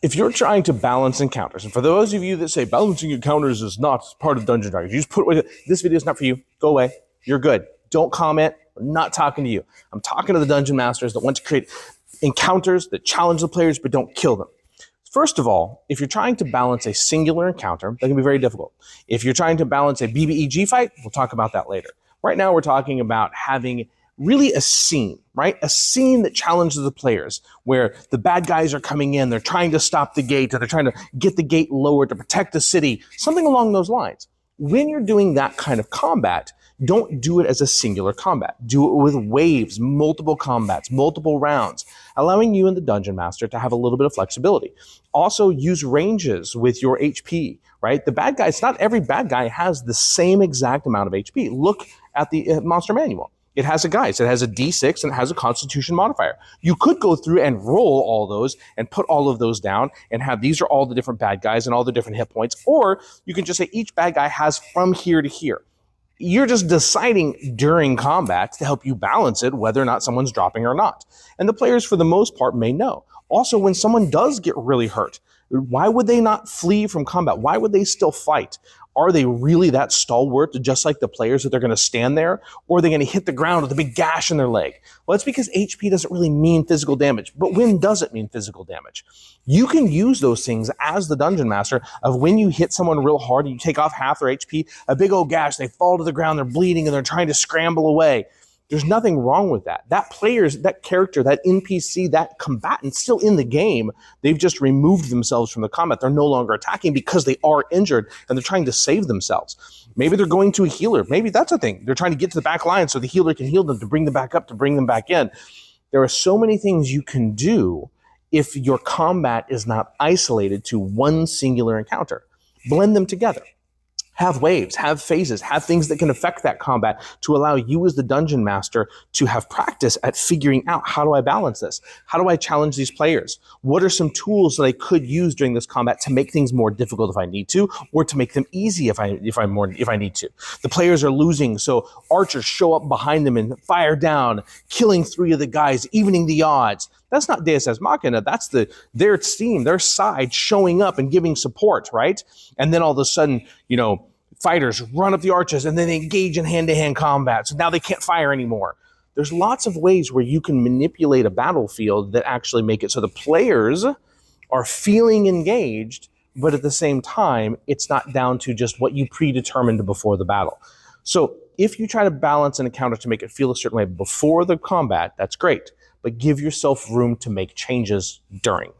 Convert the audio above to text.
If you're trying to balance encounters, and for those of you that say balancing encounters is not part of Dungeons & Dragons, you just put this video is not for you. Go away. You're good. Don't comment. I'm not talking to you. I'm talking to the dungeon masters that want to create encounters that challenge the players but don't kill them. First of all, if you're trying to balance a singular encounter, that can be very difficult. If you're trying to balance a BBEG fight, we'll talk about that later. Right now, we're talking about having really a scene, right? A scene that challenges the players, where the bad guys are coming in, they're trying to stop the gate, or they're trying to get the gate lowered to protect the city, something along those lines. When you're doing that kind of combat, don't do it as a singular combat. Do it with waves, multiple combats, multiple rounds, allowing you and the dungeon master to have a little bit of flexibility. Also, use ranges with your HP, right? The bad guys, not every bad guy has the same exact amount of HP. Look at the monster manual. It has a guise. It has a D6 and it has a constitution modifier. You could go through and roll all those and put all of those down and have these are all the different bad guys and all the different hit points. Or you can just say each bad guy has from here to here. You're just deciding during combat to help you balance it, whether or not someone's dropping or not. And the players, for the most part, may know. Also, when someone does get really hurt, why would they not flee from combat? Why would they still fight? Are they really that stalwart, just like the players, that they're going to stand there? Or are they going to hit the ground with a big gash in their leg? Well, it's because HP doesn't really mean physical damage. But when does it mean physical damage? You can use those things as the dungeon master of when you hit someone real hard and you take off half their HP, a big old gash, they fall to the ground, they're bleeding, and they're trying to scramble away. There's nothing wrong with that. That player's, that character, that NPC, that combatant still in the game. They've just removed themselves from the combat. They're no longer attacking because they are injured and they're trying to save themselves. Maybe they're going to a healer. Maybe that's a thing. They're trying to get to the back line so the healer can heal them to bring them back up, to bring them back in. There are so many things you can do if your combat is not isolated to one singular encounter. Blend them together. Have waves, have phases, have things that can affect that combat to allow you as the dungeon master to have practice at figuring out, how do I balance this? How do I challenge these players? What are some tools that I could use during this combat to make things more difficult if I need to, or to make them easy if I need to? The players are losing, so archers show up behind them and fire down, killing 3 of the guys, evening the odds. That's not Deus Ex Machina. That's their team, their side showing up and giving support, right? And then all of a sudden, fighters run up the arches and then they engage in hand-to-hand combat. So now they can't fire anymore. There's lots of ways where you can manipulate a battlefield that actually make it so the players are feeling engaged, but at the same time, it's not down to just what you predetermined before the battle. So if you try to balance an encounter to make it feel a certain way before the combat, that's great. But give yourself room to make changes during.